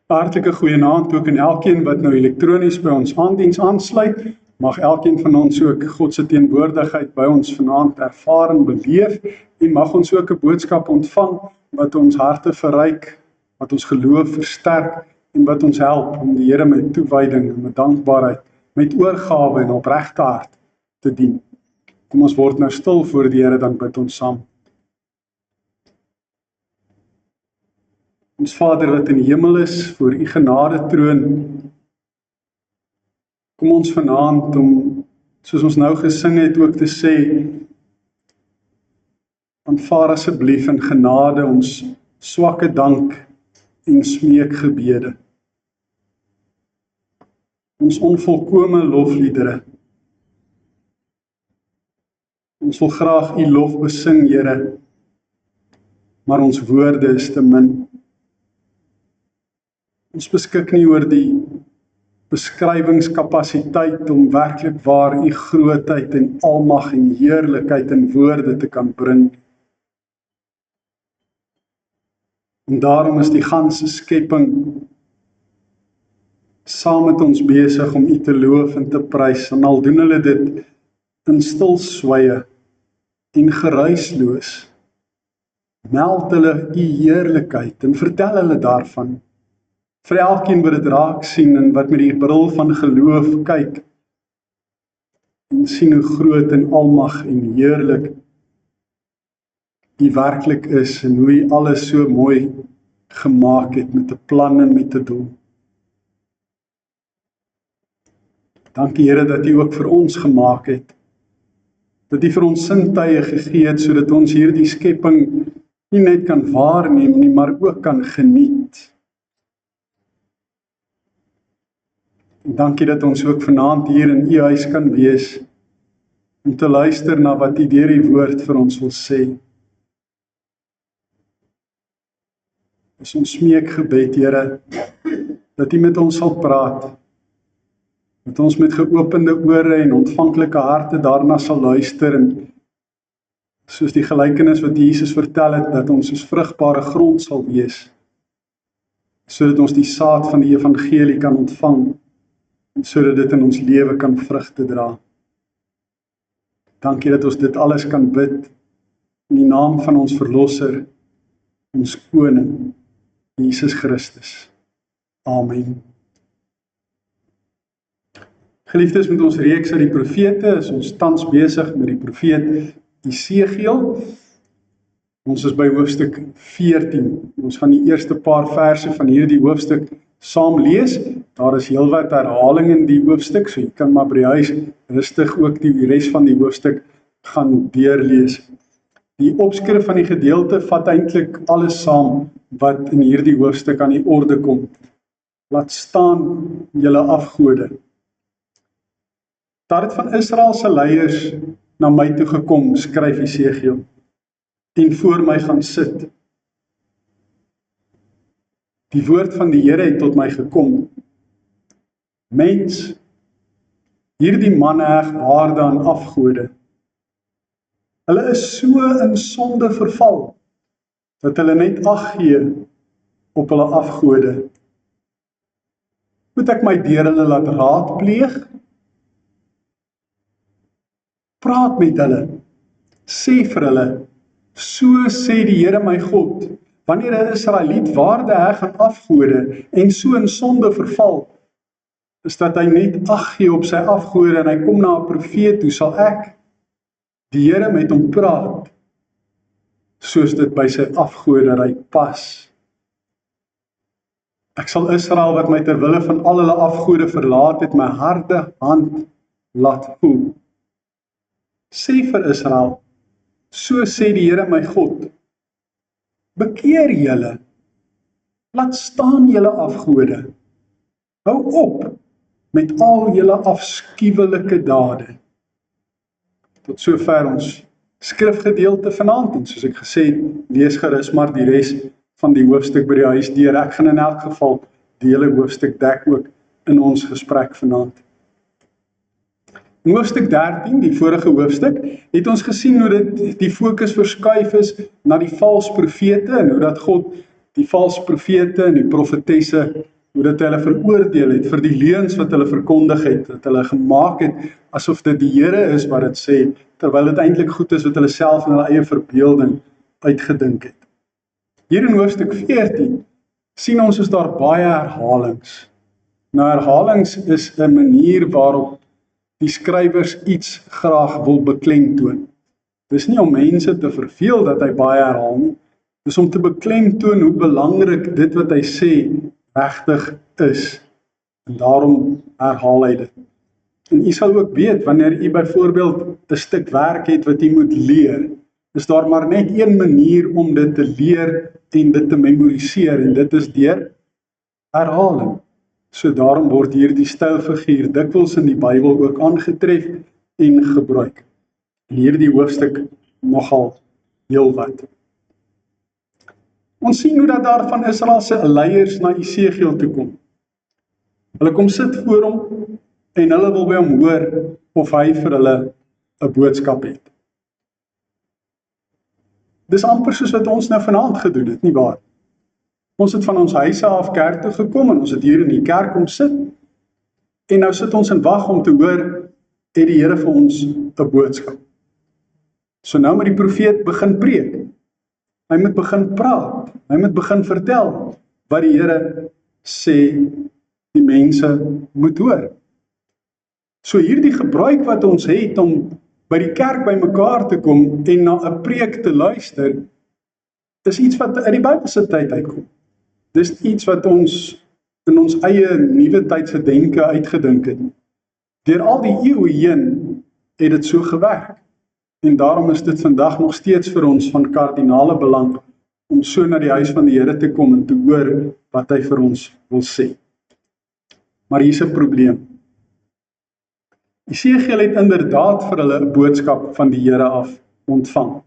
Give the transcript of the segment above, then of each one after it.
Hartlike goeienaand ook en elkeen wat nou elektronies by ons aandiens aansluit. Mag elkeen van ons ook God se teenwoordigheid by ons vanaand ervaar en beleef en mag ons ook 'n boodskap ontvang wat ons harte verryk, wat ons geloof versterk en wat ons help om die Here met toewyding en met dankbaarheid, met oorgawe en opregte hart te dien. Kom ons word nou stil voor die Here, dan bid ons saam. Ons Vader wat in die hemel is, voor u genade troon, kom ons vanaand om, soos ons nou gesing het, ook te sê, aanvaar asseblief in genade ons swakke dank en smeekgebede. Ons onvolkome lofliedere. Ons wil graag u lof besing, Here, maar ons woorde is te min. Ons beskik nie oor die beskrywingskapasiteit om werklik waar u grootheid en almag en heerlikheid in woorde te kan bring. En daarom is die ganse skepping saam met ons besig om u te loof en te prys, en al doen hulle dit in stil swye en geruisloos, meld hulle u heerlikheid en vertel hulle daarvan. Vir elkeen wat dit raak sien en wat met die bril van geloof kyk en sien hoe groot en almag en heerlik u werklik is en hoe u alles so mooi gemaak het met 'n plan en met 'n doel. Dankie Here dat u ook vir ons gemaak het, dat u vir ons sintuie gegee het sodat ons hierdie skepping nie net kan waarneem nie, maar ook kan geniet. Dankie dat ons ook vanaand hier in u huis kan wees, om te luister na wat u deur die woord vir ons wil sê. Dis ons smeekgebed, Here, dat u met ons sal praat, dat ons met geopende ore en ontvanklike harte daarna sal luister, en soos die gelykenis wat Jesus vertel het, dat ons soos vrugbare grond sal wees, sodat ons die saad van die evangelie kan ontvang, sodat dit in ons lewe kan vrugte dra. Dankie dat ons dit alles kan bid in die naam van ons Verlosser, ons Koning, Jesus Christus. Amen. Geliefdes, met ons reeks uit die profete is ons tans besig met die profeet Esegiel. Ons is by hoofstuk 14. Ons gaan die eerste paar verse van hierdie hoofstuk saam lees. Daar is heelwat herhaling in die hoofstuk, so jy kan maar by die huis rustig ook die res van die hoofstuk gaan deurlees. Die opskrif van die gedeelte vat eintlik alles saam wat in hierdie hoofstuk aan die orde kom. Laat staan julle afgode. Daar het van Israel se leiers na my toe gekom, skryf Esegiel, en voor my gaan sit. Die woord van die Here het tot my gekom. Mens, hierdie manne heg waarde aan afgode. Hulle is so in sonde verval, dat hulle net ag gee op hulle afgode. Moet ek my deur hulle laat raadpleeg? Praat met hulle, sê vir hulle, so sê die Here my God, wanneer 'n Israeliet waarde heg aan afgode en so in sonde verval, is dat hy net ag gee op sy afgode en hy kom na 'n profeet toe, sal ek, die Here, met hom praat, soos dit by sy afgoderry pas. Ek sal Israel wat my ter wille van al hulle afgode verlaat het, my harde hand laat voel. Sê vir Israel, so sê die Here my God, bekeer julle, laat staan julle afgode, hou op met al julle afskuwelike dade. Tot sover ons skrifgedeelte vanaand, en soos ek gesê het, lees gerus maar die res van die hoofstuk by die huis deur. Ek gaan in elk geval die hele hoofstuk dek ook in ons gesprek vanaand. In hoofstuk 13, die vorige hoofstuk, het ons gesien hoe dit die fokus verskuif is na die valse profete en hoe dat God die valse profete en die profetesse hoe dat hulle veroordeel het vir die leuns wat hulle verkondig het, dat hulle gemaak het asof dit die Here is wat dit sê, terwyl dit eintlik goed is wat hulle self in hulle eie verbeelding uitgedink het. Hier in hoofstuk 14 sien ons is daar baie herhalings. Nou herhalings is 'n manier waarop die skrywers iets graag wil beklemtoon. Dis nie om mense te verveel dat hy baie herhaal nie, dis om te beklemtoon hoe belangrik dit wat hy sê regtig is. En daarom herhaal hy dit. En u sal ook weet, wanneer u byvoorbeeld 'n stuk werk het wat u moet leer, is daar maar net een manier om dit te leer en dit te memoriseer, en dit is deur herhaling. So daarom word hierdie stylfiguur dikwels in die Bybel ook aangetref en gebruik. En hierdie hoofstuk nogal heelwat. Ons sien hoe dat daar van Israel se leiers na Esegiel toe kom. Hulle kom sit voor hom en hulle wil by hom hoor of hy vir hulle 'n boodskap het. Dis amper soos wat ons nou vanaand gedoen het, nie waar? Ons het van ons huise af kerk toe gekom en ons het hier in die kerk kom sit. En nou sit ons en wag om te hoor, het die Here vir ons 'n boodskap. So nou moet die profeet begin preek. Hy moet begin praat. Hy moet begin vertel wat die Here sê die mense moet hoor. So hierdie gebruik wat ons het om by die kerk bymekaar te kom en na 'n preek te luister, is iets wat uit die Bybelse tyd uitkom. Dis iets wat ons in ons eie nuwe tydse denke uitgedink het. Deur al die eeue heen het dit so gewerk. En daarom is dit vandag nog steeds vir ons van kardinale belang om so na die huis van die Here te kom en te hoor wat hy vir ons wil sê. Maar hier's 'n probleem. Esegiel het inderdaad vir hulle 'n boodskap van die Here af ontvang.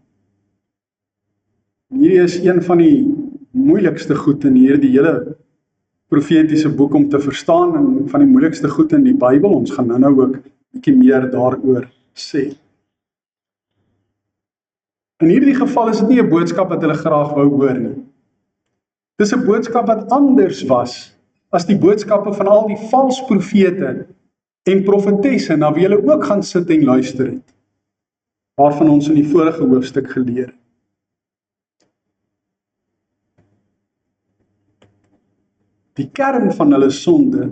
Hierdie is een van die moeilikste goed in hierdie hele profetiese boek om te verstaan, en van die moeilikste goed in die Bybel. Ons gaan nou ook 'n bietjie meer daaroor sê. In hierdie geval is dit nie 'n boodskap wat hulle graag wou hoor nie. Dis 'n boodskap wat anders was as die boodskappe van al die vals profete en profetesse na wie hulle ook gaan sit en luister het, waarvan ons in die vorige hoofstuk geleer het. Die kern van hulle sonde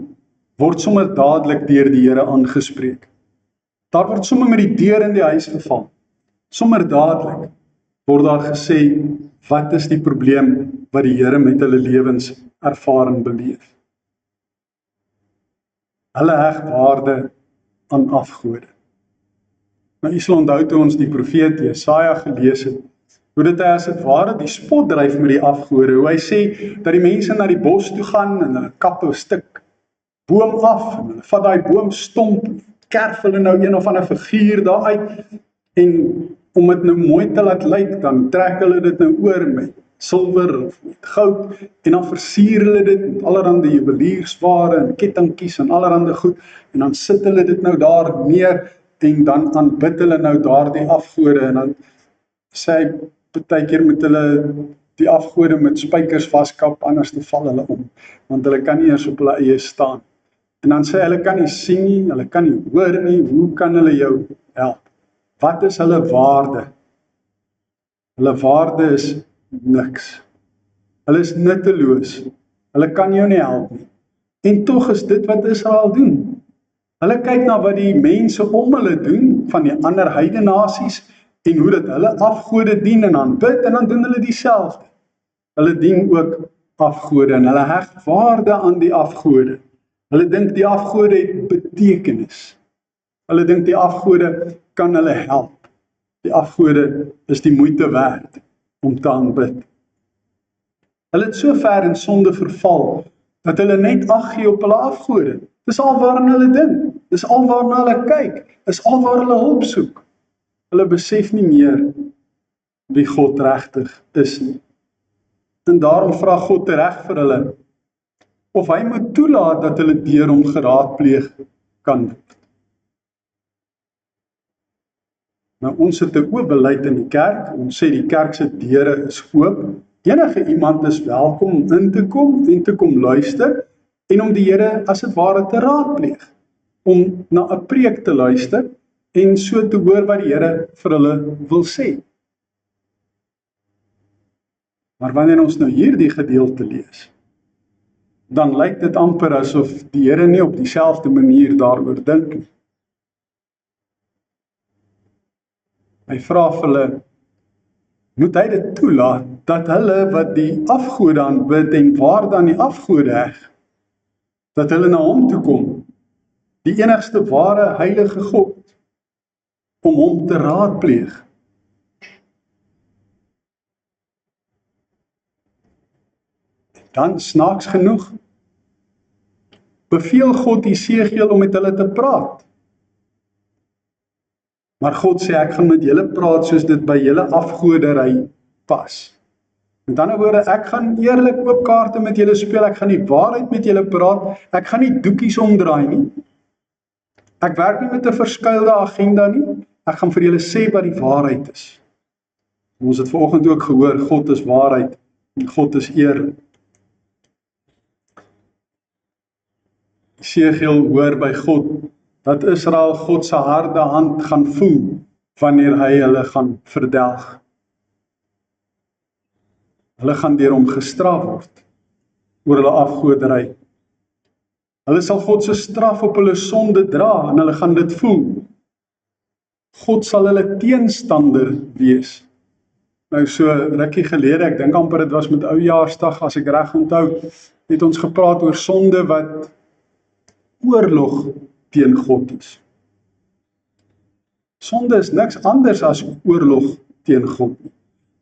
word sommer dadelik deur die Here aangespreek. Daar word sommer met die deur in die huis geval. Sommer dadelik word daar gesê, wat is die probleem wat die Here met hulle lewens ervaar en beleef? Hulle heg waarde aan afgode. Nou, u sal onthou toe ons die profeet Jesaja gelees het, hoe dit hy as dit ware die spot dryf met die afgode, hoe hy sê dat die mense na die bos toe gaan en hulle kap 'n stuk boom af, en hulle vat daai boomstomp, kerf hulle nou een of ander figuur daar uit, en om dit nou mooi te laat lyk, dan trek hulle dit nou oor met silwer of met goud, en dan versier hulle dit met allerhande juweliersware en kettingkies en allerhande goed, en dan sit hulle dit nou daar neer, en dan aanbid hulle nou daardie afgode, en dan sê hy, partykeer moet hulle die afgode met spykers vaskap, anders te val hulle om, want hulle kan nie eens op hulle eie staan. En dan sê hulle kan nie sien nie, hulle kan nie hoor nie, hoe kan hulle jou help? Wat is hulle waarde? Hulle waarde is niks. Hulle is nutteloos. Hulle kan jou nie help nie. En tog is dit wat Israel doen. Hulle kyk na wat die mense om hulle doen, van die ander heidenasies, en hoe dat hulle afgode dien en aanbid, en dan doen hulle dieselfde. Hulle dien ook afgode, en hulle heg waarde aan die afgode. Hulle dink die afgode het betekenis. Hulle dink die afgode kan hulle help. Die afgode is die moeite werd om te aanbid. Hulle het so ver in sonde verval, dat hulle net ag gee op hulle afgode. Dis al waarna hulle dink, dis al waarna hulle kyk, dis al waar hulle hulp soek. Hulle besef nie meer wie God regtig is nie. En daarom vra God tereg vir hulle, of hy moet toelaat dat hulle deur hom geraadpleeg kan word. Nou, ons het 'n oop beleid in die kerk, ons sê die kerk se deure is oop, enige iemand is welkom om in te kom en te kom luister, en om die Here as dit ware te raadpleeg, om na 'n preek te luister en so te hoor wat die Here vir hulle wil sê. Maar wanneer ons nou hierdie gedeelte lees, dan lyk dit amper asof die Here nie op dieselfde manier daaroor dink nie. Hy vra vir hulle, moet hy dit toelaat, dat hulle wat die afgode aanbid en waarde aan die afgode heg, dat hulle na hom toe kom, die enigste ware heilige God, om hom te raadpleeg. Dan, snaaks genoeg, beveel God Jesegiel om met hulle te praat. Maar God sê, ek gaan met julle praat soos dit by julle afgodery pas. Met ander woorde, ek gaan eerlik oop kaarte met julle speel, ek gaan die waarheid met julle praat, ek gaan nie doekies omdraai nie. Ek werk nie met 'n verskuilde agenda nie, ek gaan vir julle sê wat die waarheid is. Ons het vanoggend ook gehoor, God is waarheid, en God is eerlik. Jesegiel hoor by God, dat Israel God se harde hand gaan voel, wanneer hy hulle gaan verdelg. Hulle gaan deur hom gestraf word, oor hulle afgodery. Hulle sal God se straf op hulle sonde dra, en hulle gaan dit voel. God sal hulle teenstander wees. Nou so rukkie gelede, ek dink amper dit was met Oujaarsdag, as ek reg onthou, het ons gepraat oor sonde wat oorlog teen God is. Sonde is niks anders as oorlog teen God.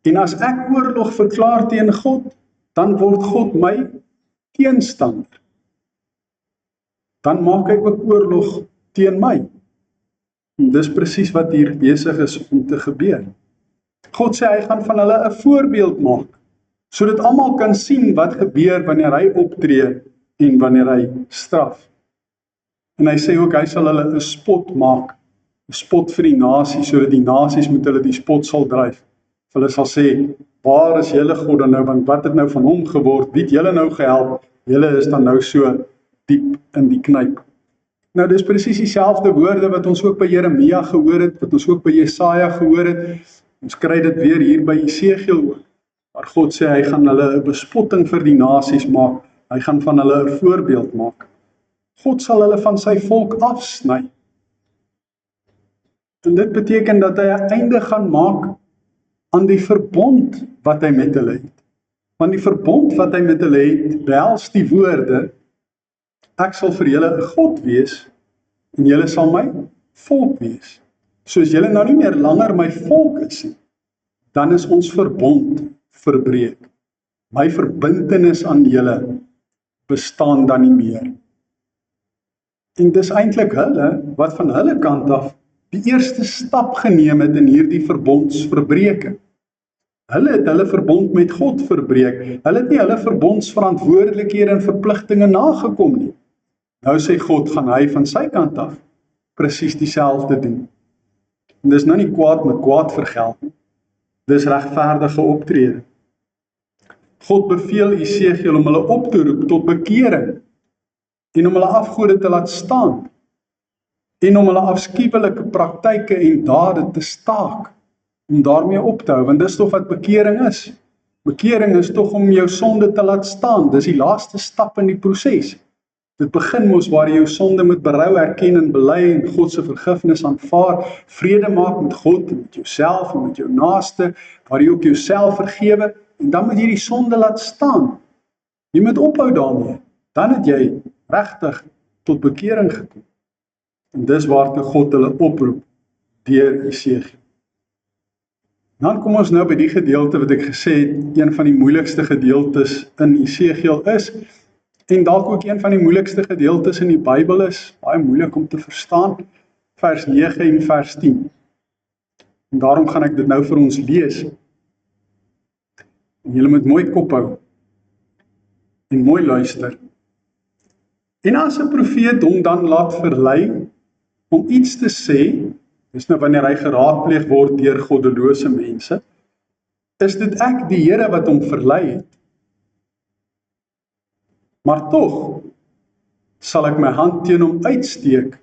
En as ek oorlog verklaar teen God, dan word God my teenstander. Dan maak hy ook oorlog teen my. En dis presies wat hier besig is om te gebeur. God sê hy gaan van hulle 'n voorbeeld maak, sodat almal kan sien wat gebeur wanneer hy optree en wanneer hy straf. En hy sê ook, hy sal hulle 'n spot maak, 'n spot vir die nasie, sodat die nasies met hulle die spot sal dryf. Hulle sal sê, waar is julle God dan nou, want wat het nou van hom geword, wie het julle nou gehelp, julle is dan nou so diep in die knyp. Nou dis presies dieselfde woorde wat ons ook by Jeremia gehoor het, wat ons ook by Jesaja gehoor het, ons kry dit weer hier by Jesegiel ook, maar God sê, hy gaan hulle 'n bespotting vir die nasies maak, hy gaan van hulle 'n voorbeeld maak. God sal hulle van sy volk afsny. En dit beteken dat hy 'n einde gaan maak aan die verbond wat hy met hulle het. Want die verbond wat hy met hulle het, behels die woorde, ek sal vir julle 'n God wees, en julle sal my volk wees. Soos julle nou nie meer langer my volk is nie, dan is ons verbond verbreek. My verbintenis aan julle bestaan dan nie meer. En dis eintlik hulle, wat van hulle kant af, die eerste stap geneem het in hierdie verbondsverbreking. Hulle het hulle verbond met God verbreek. Hulle het nie hulle verbondsverantwoordelikhede en verpligtinge nagekom nie. Nou sê God, gaan hy van sy kant af presies dieselfde doen. En dis nou nie kwaad met kwaad vergeld nie. Dis regverdige optrede. God beveel Jesegiel om hulle op te roep tot bekering en om hulle afgode te laat staan en om hulle afskuwelike praktyke en dade te staak, om daarmee op te hou, want dis tog wat bekering is. Bekering is tog om jou sonde te laat staan, dis die laaste stap in die proses. Dit begin mos waar jy jou sonde met berou erken en bely en God se vergifnis aanvaar, vrede maak met God en met jouself en met jou naaste, waar jy ook jouself vergewe, en dan moet jy die sonde laat staan. Jy moet ophou daarmee, dan het jy regtig tot bekering gekom. En dis waartoe God hulle oproep deur Jesegiel. Dan kom ons nou by die gedeelte wat ek gesê het, een van die moeilikste gedeeltes in Jesegiel is, en dalk ook een van die moeilikste gedeeltes in die Bybel is, baie moeilik om te verstaan, vers 9 en vers 10. En daarom gaan ek dit nou vir ons lees. En julle moet mooi kop hou, en mooi luister. En as 'n profeet hom dan laat verlei, om iets te sê, dis nou wanneer hy geraadpleeg word deur goddelose mense, is dit ek die Here wat hom verlei het. Maar tog, sal ek my hand teen hom uitsteek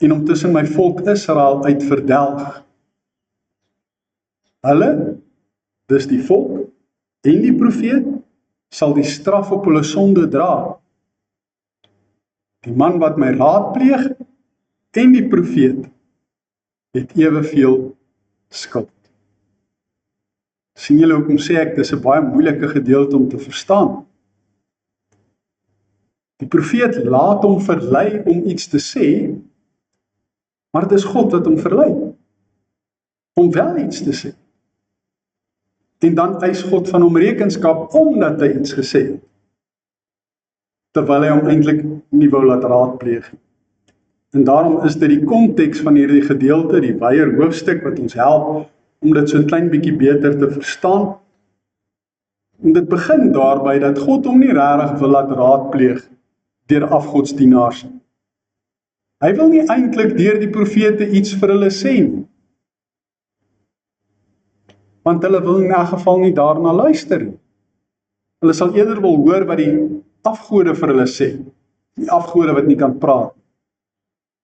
en hom tussen my volk Israel uitverdelg. Hulle, dis die volk en die profeet, sal die straf op hulle sonde dra. Die man wat my raadpleeg en die profeet het eweveel skuld. Sien julle hoekom sê ek, dis 'n baie moeilike gedeelte om te verstaan. Die profeet laat hom verlei om iets te sê, maar dit is God wat hom verlei om wel iets te sê. En dan eis God van hom rekenskap omdat hy iets gesê het, terwyl hy hom eintlik nie wou laat raadpleeg. En daarom is dit die konteks van hierdie gedeelte, die wyeer hoofstuk wat ons help om dit so 'n klein bietjie beter te verstaan. En dit begin daarby dat God hom nie regtig wil laat raadpleeg deur afgodsdienaars. Hy wil nie eintlik deur die profete iets vir hulle sê nie. Want hulle wil in elk geval nie daarna luister nie. Hulle sal eerder wil hoor wat die afgode vir hulle sê, die afgode wat nie kan praat,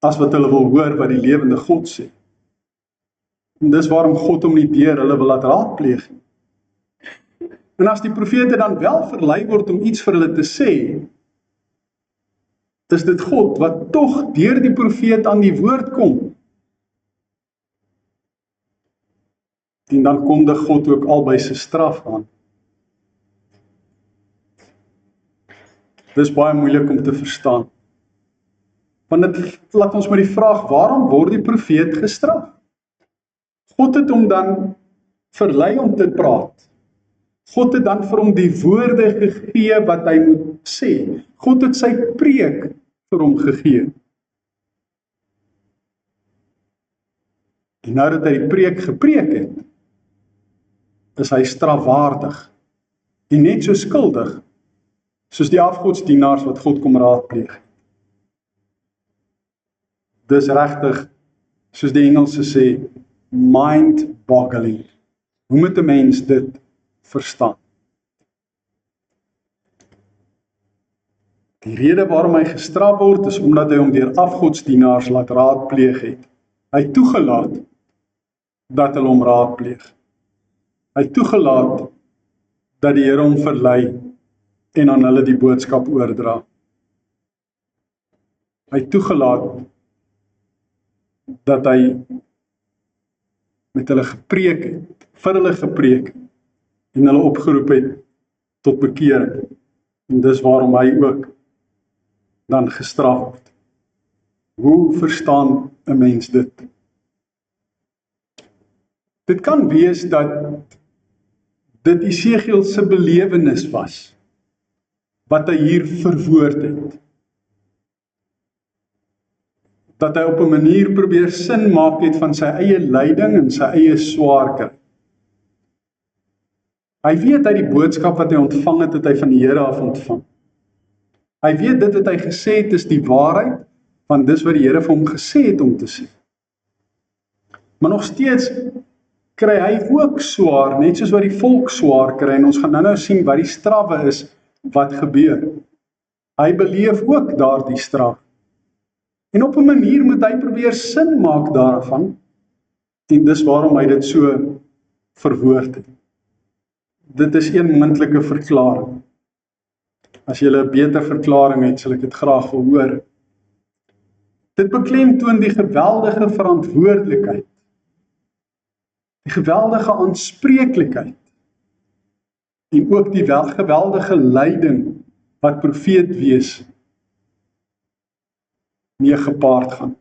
as wat hulle wil hoor wat die lewende God sê. En dis waarom God hom nie deur hulle wil laat raadpleeg. En as die profete dan wel verlei word om iets vir hulle te sê, is dit God wat tog deur die profeet aan die woord kom. En dan kondig God ook albei se straf aan. Dis baie moeilik om te verstaan. Want dit laat ons met die vraag, waarom word die profeet gestraf? God het hom dan verlei om te praat. God het dan vir hom die woorde gegee wat hy moet sê. God het sy preek vir hom gegee. En nou dat hy die preek gepreek het, is hy strafwaardig en net so skuldig soos die afgodsdienaars wat God kom raadpleeg. Dis regtig, soos die Engelse sê, mind-boggling. Hoe moet 'n mens dit verstaan? Die rede waarom hy gestraf word, is omdat hy hom deur afgodsdienaars laat raadpleeg het. Hy het toegelaat dat hulle hom raadpleeg. Hy het toegelaat dat die Here hom verlei en aan hulle die boodskap oordra. Hy het toegelaat dat hy met hulle gepreek het, vir hulle gepreek het, en hulle opgeroep het tot bekering. En dis waarom hy ook dan gestraf word. Hoe verstaan 'n mens dit? Dit kan wees dat dit Esegiel se belewenis was, wat hy hier verwoord het. Dat hy op 'n manier probeer sin maak het van sy eie lyding en sy eie swaarkry. Hy weet uit die boodskap wat hy ontvang het, het hy van die Here af ontvang. Hy weet dit wat hy gesê het is die waarheid, want dis wat die Here vir hom gesê het om te sê. Maar nog steeds kry hy ook swaar, net soos wat die volk swaar kry, en ons gaan nou sien wat die strawwe is wat gebeur. Hy beleef ook daardie straf. En op 'n manier moet hy probeer sin maak daarvan, en dis waarom hy dit so verwoord het. Dit is een moontlike verklaring. As jy 'n beter verklaring het, sal ek dit graag wil hoor. Dit beklemtoon die geweldige verantwoordelikheid, die geweldige aanspreeklikheid, en ook die geweldige lyding wat profeet wees mee gepaard gaan.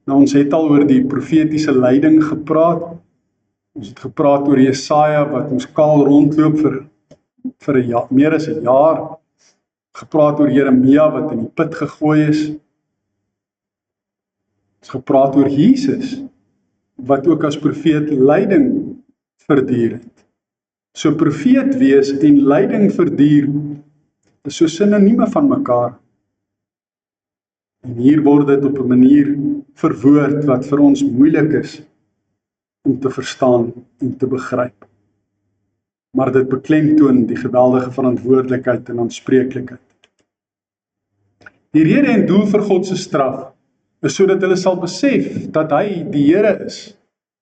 Nou, ons het al oor die profetiese lyding gepraat. Ons het gepraat oor Jesaja wat moes kaal rondloop vir 'n jaar, meer as 'n jaar. Gepraat oor Jeremia wat in die put gegooi is. Ons gepraat oor Jesus wat ook as profeet lyding verduur het. So profeet wees en lyding verduur is so sinonieme van mekaar. En hier word dit op 'n manier verwoord wat vir ons moeilik is om te verstaan en te begryp. Maar dit beklemtoon die geweldige verantwoordelikheid en aanspreeklikheid Die rede en doel vir God se straf is sodat hulle sal besef dat hy die Here is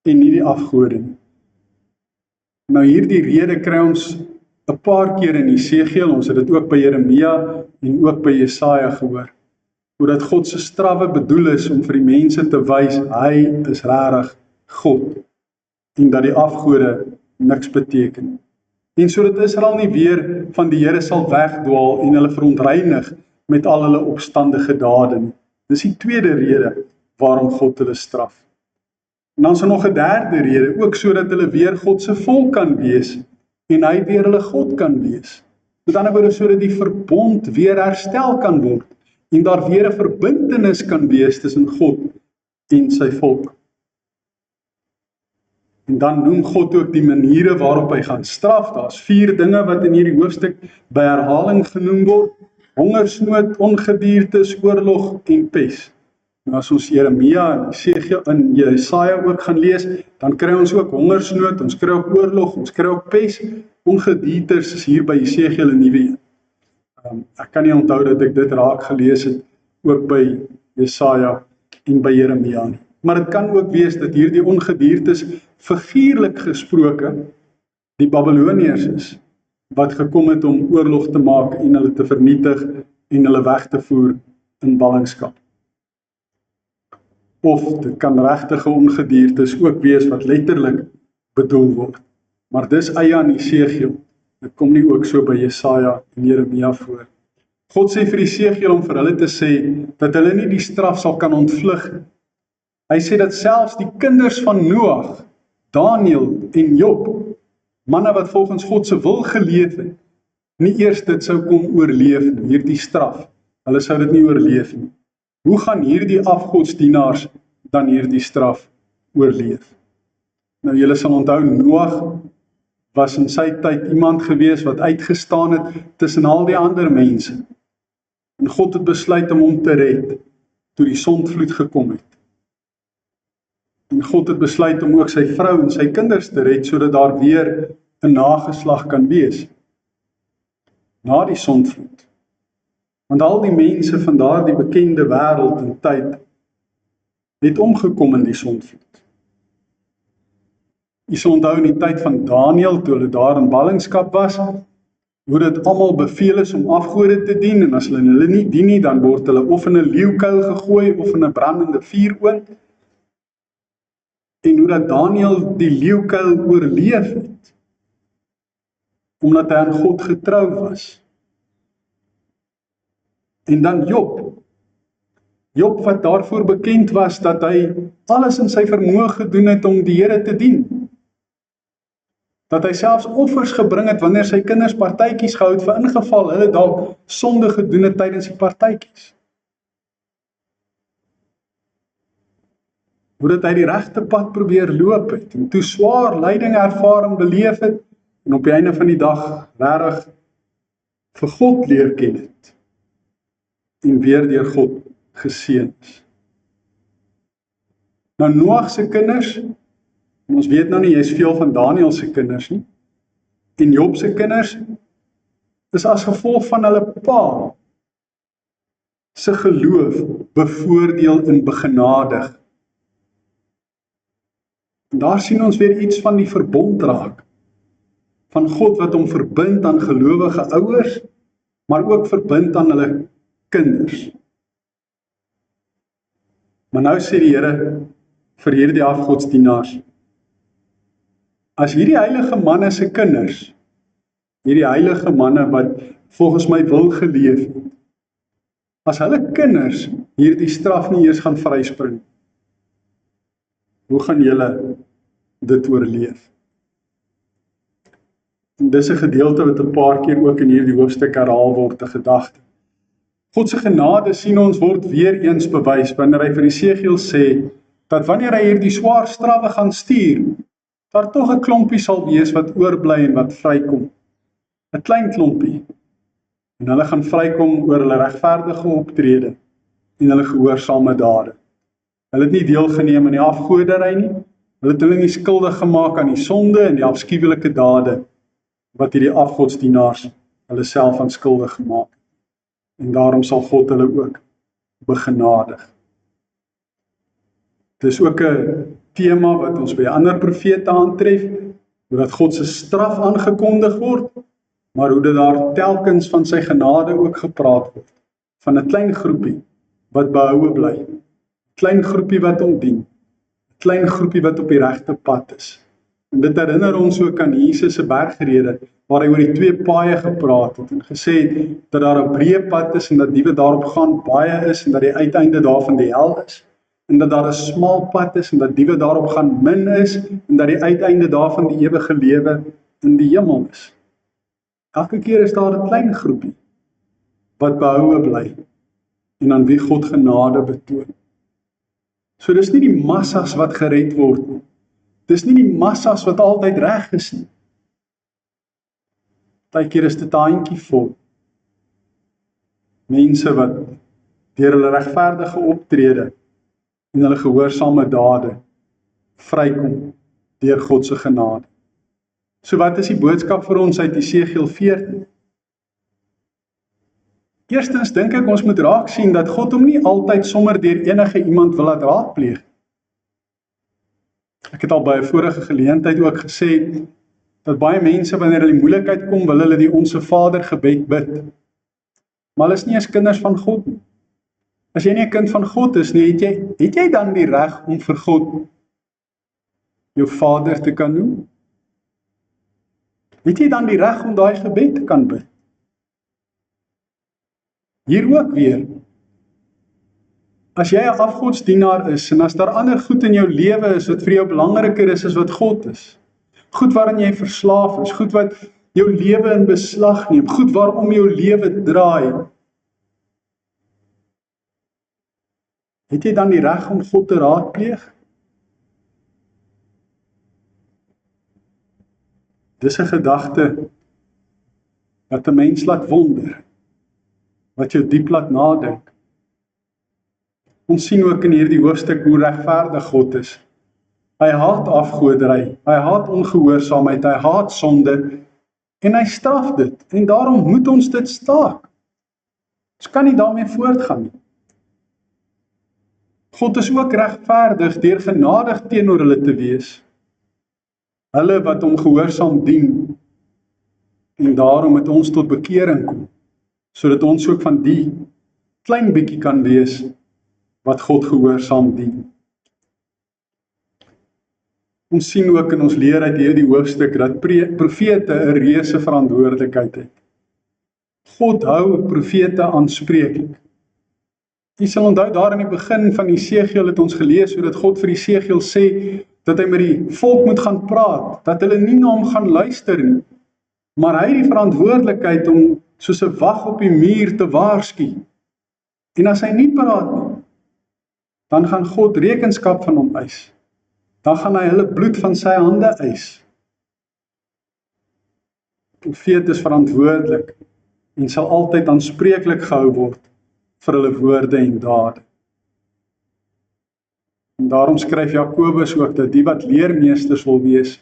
en nie die afgode nie. Nou hierdie rede kry ons 'n paar keer in Jesegiel, ons het dit ook by Jeremia en ook by Jesaja gehoor, hoe dat God se strawwe bedoel is om vir die mense te wys, hy is regtig God, en dat die afgode niks beteken. En sodat Israel nie weer van die Here sal wegdwaal en hulle verontreinig met al hulle opstandige dade nie. Dis die tweede rede waarom God hulle straf. En dan is daar nog 'n derde rede, ook sodat hulle weer God se volk kan wees en hy weer hulle God kan wees. Met ander woorde, sodat die verbond weer herstel kan word en daar weer 'n verbintenis kan wees tussen God en sy volk. En dan noem God ook die maniere waarop hy gaan straf. Daar's 4 dinge wat in hierdie hoofstuk by herhaling genoem word: hongersnood, ongediertes, oorlog en pes. Nou as ons Jeremia en Jesegiel en Jesaja ook gaan lees, dan kry ons ook hongersnood, ons kry ook oorlog, ons kry ook pes. Ongediertes is hier by Jesegiel 'n nuwe een. Ek kan nie onthou dat ek dit raak gelees het ook by Jesaja en by Jeremia nie. Maar dit kan ook wees dat hierdie ongediertes figuurlik gesproke die Babiloniërs is, wat gekom het om oorlog te maak en hulle te vernietig en hulle weg te voer in ballingskap. Of dit kan regtige ongediertes ook wees wat letterlik bedoel word. Maar dis eie aan Jesegiel. Dit kom nie ook so by Jesaja en Jeremia voor. God sê vir Jesegiel om vir hulle te sê dat hulle nie die straf sal kan ontvlug nie. Hy sê dat selfs die kinders van Noag, Daniel en Job, manne wat volgens God se wil geleef het, nie eers dit sou kon oorleef nie, hierdie straf. Hulle sou dit nie oorleef nie. Hoe gaan hierdie afgodsdienaars dan hierdie straf oorleef? Nou julle sal onthou, Noag was in sy tyd iemand gewees wat uitgestaan het tussen al die ander mense. En God het besluit om hom te red toe die sondvloed gekom het. En God het besluit om ook sy vrou en sy kinders te red, sodat daar weer 'n nageslag kan wees na die sondvloed. Want al die mense van daardie bekende wêreld en tyd het omgekom in die sondvloed. Jy sal onthou in die tyd van Daniel, toe hulle daar in ballingskap was, hoe dit almal beveel is om afgode te dien, en as hulle nie dien nie, dan word hulle of in 'n leeukuil gegooi of in 'n brandende vuuroond. En hoe dat Daniel die leeukuil oorleef het, omdat hy aan God getrou was. En dan Job wat daarvoor bekend was dat hy alles in sy vermoë gedoen het om die Here te dien. Dat hy selfs offers gebring het wanneer sy kinders partytjies gehou het vir ingeval hulle dalk sonde gedoen het tydens die partytjies. Hoe dat hy die regte pad probeer loop het en toe swaar lyding ervaar en beleef het en op die einde van die dag regtig vir God leer ken het en weer deur God geseën is. Nou Noag se kinders, en ons weet nou nie, jy's veel van Daniel se kinders nie, en Job se kinders, is as gevolg van hulle pa se geloof bevoordeel en begenadig. En daar sien ons weer iets van die verbond raak, van God wat hom verbind aan gelowige ouers, maar ook verbind aan hulle kinders. Maar nou sê die Here vir hierdie afgodsdienaars, as hierdie heilige manne se kinders, hierdie heilige manne wat volgens my wil geleef het, as hulle kinders hierdie straf nie eers gaan vryspring, hoe gaan julle dit oorleef? En dis 'n gedeelte wat 'n paar keer ook in hierdie hoofstuk herhaal word, 'n gedagte. God se genade sien ons word weer eens bewys wanneer hy vir Jesegiel sê dat wanneer hy hierdie swaar strawwe gaan stuur, daar tog 'n klompie sal wees wat oorbly en wat vrykom. 'n Klein klompie. En hulle gaan vrykom oor hulle regverdige optrede en hulle gehoorsame dade. Hulle het nie deelgeneem aan die afgoderry nie. Hulle het hulle nie skuldig gemaak aan die sonde en die afskuwelike dade wat hierdie afgodsdienaars hulle self aan skuldig gemaak het. en daarom sal God hulle ook begenadig. Dis ook 'n tema wat ons by ander profete aantref, hoe dat God se straf aangekondig word, maar hoe dit daar telkens van sy genade ook gepraat word, van 'n klein groepie wat behoue bly, klein groepie wat hom dien, klein groepie wat op die regte pad is. En dit herinner ons ook aan Jesus se bergrede, waar hy oor die twee paaie gepraat het en gesê het dat daar 'n breë pad is en dat die wat daarop gaan baie is en dat die uiteinde daarvan die hel is, en dat daar 'n smal pad is en dat die wat daarop gaan min is en dat die uiteinde daarvan die ewige lewe in die hemel is. Elke keer is daar 'n klein groepie wat behoue bly en aan wie God genade betoon. So dis nie die massas wat gered word nie. Dis nie die massas wat altyd reg is nie. Partykeer is dit 'n handjievol mense wat deur hulle regverdige optrede en hulle gehoorsame dade vrykom deur God se genade. So wat is die boodskap vir ons uit Esegiel 14? Eerstens dink ek ons moet raak sien dat God hom nie altyd sommer deur enige iemand wil laat raadpleeg. Ek het al by 'n vorige geleentheid ook gesê dat baie mense wanneer hulle in moeilikheid kom, wil hulle die Onse Vader gebed bid. Maar hulle is nie eens kinders van God nie. As jy nie 'n kind van God is nie, het jy dan die reg om vir God jou Vader te kan noem? Het jy dan die reg om daai gebed te kan bid? Hier ook weer, as jy 'n afgodsdienaar is, en as daar ander goed in jou lewe is, wat vir jou belangriker is as wat God is, goed waarin jy verslaaf is, goed wat jou lewe in beslag neem, goed waarom jou lewe draai, het jy dan die reg om God te raadpleeg? Dis 'n gedagte wat 'n mens laat wonder, wat jou diep laat nadink. Ons sien ook in hierdie hoofstuk hoe regverdig God is. Hy haat afgoderry, hy haat ongehoorsaamheid, hy haat sonde, en hy straf dit, en daarom moet ons dit staak. Ons kan nie daarmee voortgaan nie. God is ook regverdig deur genadig teenoor hulle te wees. Hulle wat hom gehoorsaam dien, en daarom moet ons tot bekering kom, sodat ons ook van die klein bietjie kan wees wat God gehoorsaam dien. Ons sien ook en ons leer uit hierdie hoofstuk dat profete 'n reuse verantwoordelikheid het. God hou profete aanspreeklik. Jy sal onthou daar in die begin van Esegiel het ons gelees hoe dat God vir Esegiel sê dat hy met die volk moet gaan praat, dat hulle nie na hom gaan luister nie, maar hy het die verantwoordelikheid om soos 'n wag op die muur te waarsku. En as hy nie praat nie, dan gaan God rekenskap van hom eis. Dan gaan hy hulle bloed van sy hande eis. Die profeet is verantwoordelik en sal altyd aanspreeklik gehou word vir hulle woorde en dade. En daarom skryf Jakobus ook dat die wat leermeesters wil wees,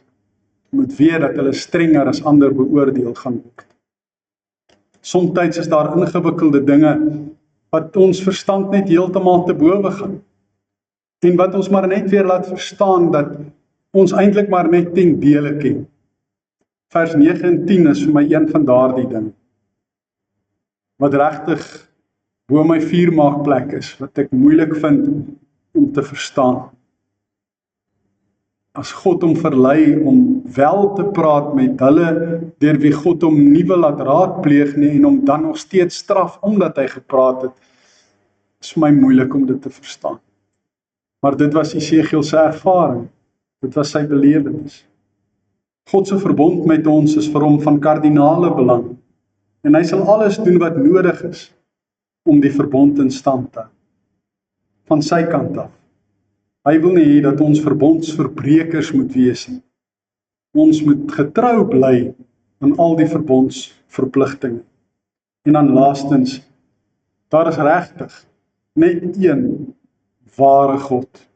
moet weet dat hulle strenger as ander beoordeel gaan word. Somstyds is daar ingewikkelde dinge wat ons verstand net heeltemal te bowe gaan. En wat ons maar net weer laat verstaan dat ons eintlik maar net ten dele ken. Vers 9 en 10 is vir my een van daardie dinge. Wat regtig bo my vuurmaakplek is, wat ek moeilik vind om te verstaan. As God hom verlei om wel te praat met hulle, deur wie God hom nie wil laat raadpleeg nie, en hom dan nog steeds straf omdat hy gepraat het, is vir my moeilik om dit te verstaan. Maar dit was Esegiel se ervaring, dit was sy belewenis. God se verbond met ons is vir hom van kardinale belang, en hy sal alles doen wat nodig is om die verbond in stand te hou, van sy kant af. Hy wil nie hê dat ons verbondsverbrekers moet wees nie. Ons moet getrou bly aan al die verbondsverpligtinge. En dan laastens, daar is regtig net een ware God.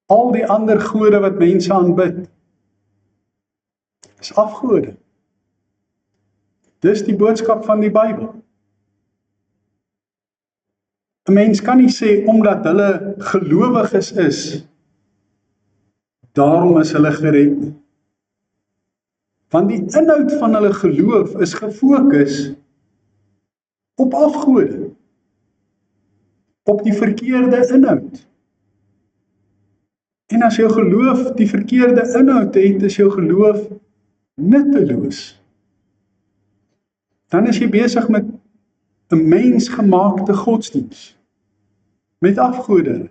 Al die ander gode wat mense aanbid, is afgode. Dis die boodskap van die Bybel. 'n mens kan nie sê omdat hulle gelowiges is, daarom is hulle gered nie. Want die inhoud van hulle geloof is gefokus op afgode, op die verkeerde inhoud. En as jou geloof die verkeerde inhoud het, is jou geloof nutteloos. Dan is jy besig met 'n mensgemaakte godsdiens, met afgode.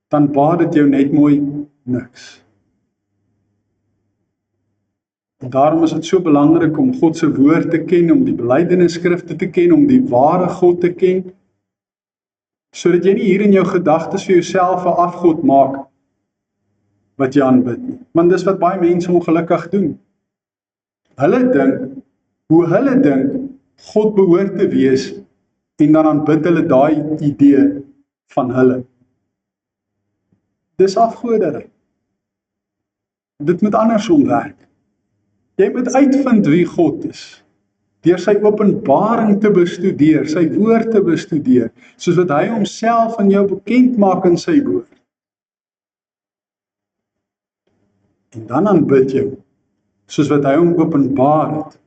Dan baat dit jou net mooi niks. En daarom is dit so belangrik om God se woord te ken, om die belydenisskrifte te ken, om die ware God te ken, sodat jy nie hier in jou gedagtes vir jouself 'n afgod maak wat jy aanbid nie. Want dis wat baie mense ongelukkig doen. Hulle dink, hoe hulle dink, God behoort te wees, en dan aanbid hulle daai idee van hulle. Dis afgoderry. Dit moet andersom werk. Jy moet uitvind wie God is, deur sy openbaring te bestudeer, sy woord te bestudeer, soos wat hy homself aan jou bekend maak in sy woord. En dan aanbid jy, soos wat hy hom openbaar het.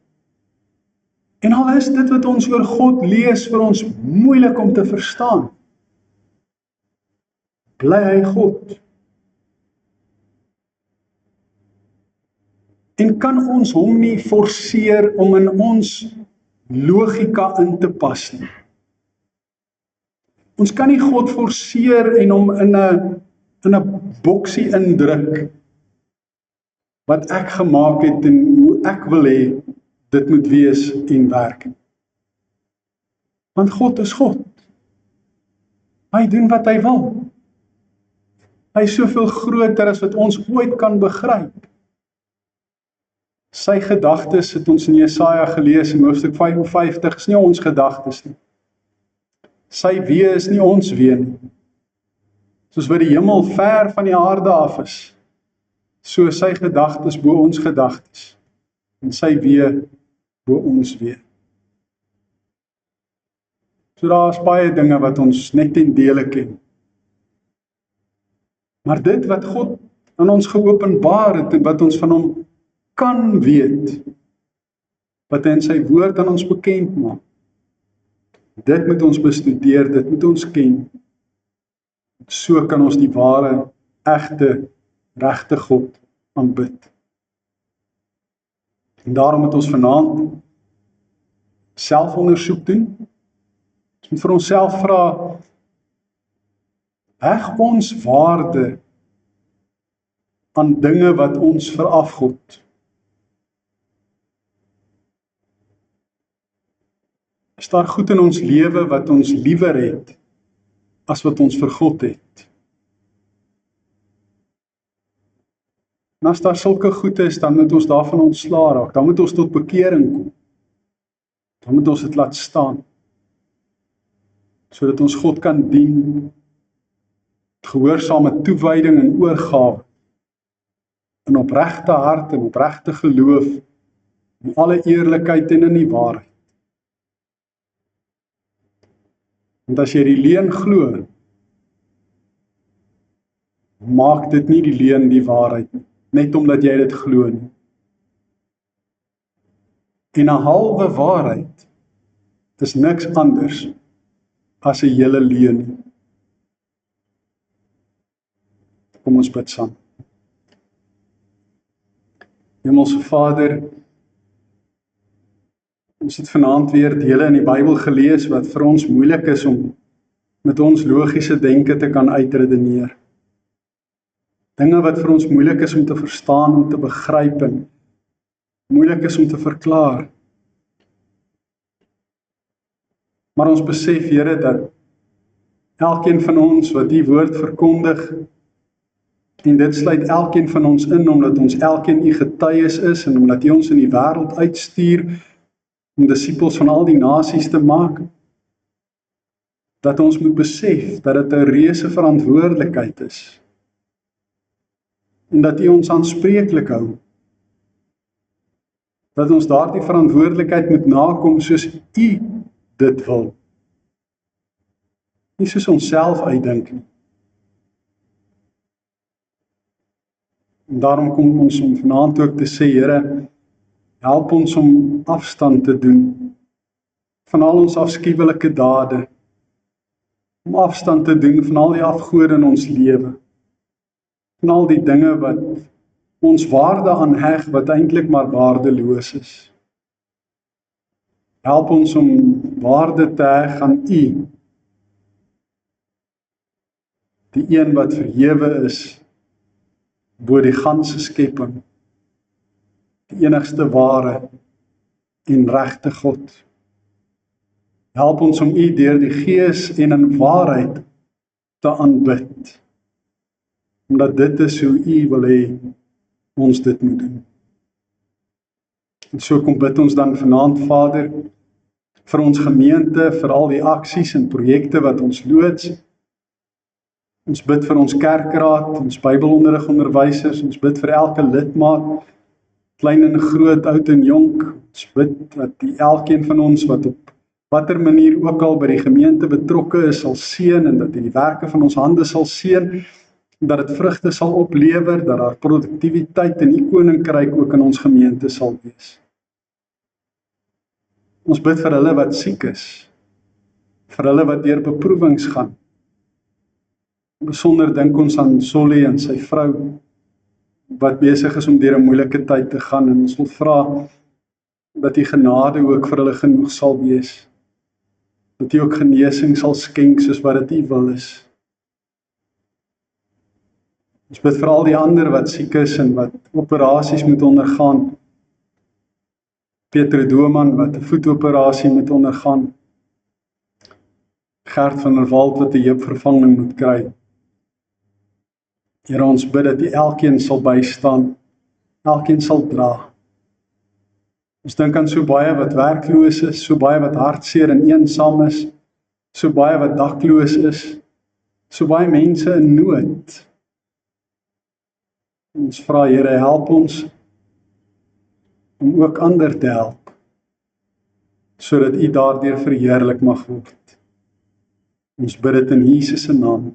En al is dit wat ons oor God lees vir ons moeilik om te verstaan, bly hy God. En kan ons hom nie forceer om in ons logika in te pas nie. Ons kan nie God forceer en hom in 'n boksie indruk wat ek gemaak het en hoe ek wil hê dit moet wees en werk. Want God is God. Hy doen wat hy wil. Hy is soveel groter as wat ons ooit kan begryp. Sy gedagtes het ons in Jesaja gelees in hoofstuk 55, is nie ons gedagtes nie. Sy weë is nie ons weë nie. Soos wat die hemel ver van die aarde af is, so is sy gedagtes bo ons gedagtes, en sy weë bo ons weë. So daar is baie dinge wat ons net ten dele ken. Maar dit wat God aan ons geopenbaar het en wat ons van hom kan weet, wat hy in sy woord aan ons bekend maak, dit moet ons bestudeer, dit moet ons ken. So kan ons die ware, egte, regte God aanbid. En daarom moet ons vanaand selfondersoek doen. Ons moet vir onsself vra, heg ons waarde aan dinge wat ons verafgod? Is daar goed in ons lewe wat ons liewer het as wat ons vir God het? En as daar sulke goed is, dan moet ons daarvan ontslaa raak. Dan moet ons tot bekering kom. Dan moet ons dit laat staan, sodat ons God kan dien, gehoorsame toewyding en oorgawe, in opregte hart en opregte geloof, in alle eerlikheid en in die waarheid. Want as jy die leuen glo, maak dit nie die leuen die waarheid nie, net omdat jy dit glo nie. En 'n halwe waarheid is niks anders as 'n hele leuen nie. Kom ons bid saam. Hemelse Vader, ons het vanaand weer dele in die Bybel gelees wat vir ons moeilik is om met ons logiese denke te kan uitredeneer. Dinge wat vir ons moeilik is om te verstaan, om te begryp en moeilik is om te verklaar. Maar ons besef, Here, dat elkeen van ons wat die woord verkondig, en dit sluit elkeen van ons in, omdat ons elkeen u getuies is, en omdat u ons in die wêreld uitstuur, om disippels van al die nasies te maak, dat ons moet besef, dat dit 'n reuse verantwoordelikheid is, en dat u ons aanspreeklik hou, dat ons daardie verantwoordelikheid moet nakom soos u dit wil. nie soos ons self uitdink nie. En daarom kom ons om vanaand ook te sê, Here, help ons om afstand te doen van al ons afskuwelike dade, om afstand te doen van al die afgode in ons lewe, van al die dinge wat ons waarde aanheg, wat eintlik maar waardeloos is. Help ons om waarde te heg aan U, die een wat verhewe is bo die ganse skepping, die enigste ware en regte God. Help ons om U deur die Gees en in waarheid te aanbid, omdat dit is hoe U wil hê ons dit moet doen. En so kom bid ons dan vanaand, Vader, vir ons gemeente, vir al die aksies en projekte wat ons loods. Ons bid vir ons kerkraad, ons Bybelonderrigonderwysers, ons bid vir elke lidmaat, klein en groot, oud en jonk. Ons bid dat elkeen van ons wat op watter manier ook al by die gemeente betrokke is, sal seën en dat die werke van ons hande sal seën, dat dit vrugte sal oplewer, dat daar produktiwiteit in U koninkryk ook in ons gemeente sal wees. Ons bid vir hulle wat siek is, vir hulle wat deur beproewings gaan. Besonder dink ons aan Solly en sy vrou, wat besig is om deur 'n moeilike tyd te gaan, en ons wil vra dat U genade ook vir hulle genoeg sal wees, dat U ook genesing sal skenk soos wat dit U wil is. Ons bid vir al die ander wat siek is en wat operasies moet ondergaan. Peter Doman wat 'n voetoperasie moet ondergaan. Gert van der Walt wat 'n heupvervanging moet kry. Here, ons bid dat U elkeen sal bystaan, elkeen sal dra. Ons dink aan so baie wat werkloos is, so baie wat hartseer en eensaam is, so baie wat dakloos is, so baie mense in nood. Ons vra, Here, help ons om ook ander te help, sodat U daardeur verheerlik mag word. Ons bid dit in Jesus se naam.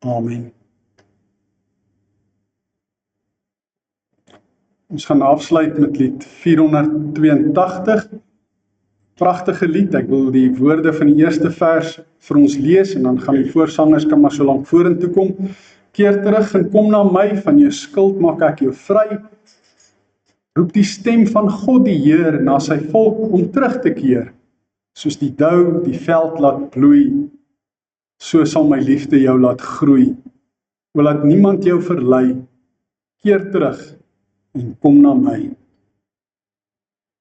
Amen. Ons gaan afsluit met lied 482. Pragtige lied. Ek wil die woorde van die eerste vers vir ons lees en dan gaan die voorsangers kan maar so lank vorentoe kom. Keer terug en kom na my, van jou skuld maak ek jou vry. Roep die stem van God die Heer na sy volk om terug te keer. Soos die dou die veld laat bloei, so sal my liefde jou laat groei. Wil laat niemand jou verlei. Keer terug en kom na my.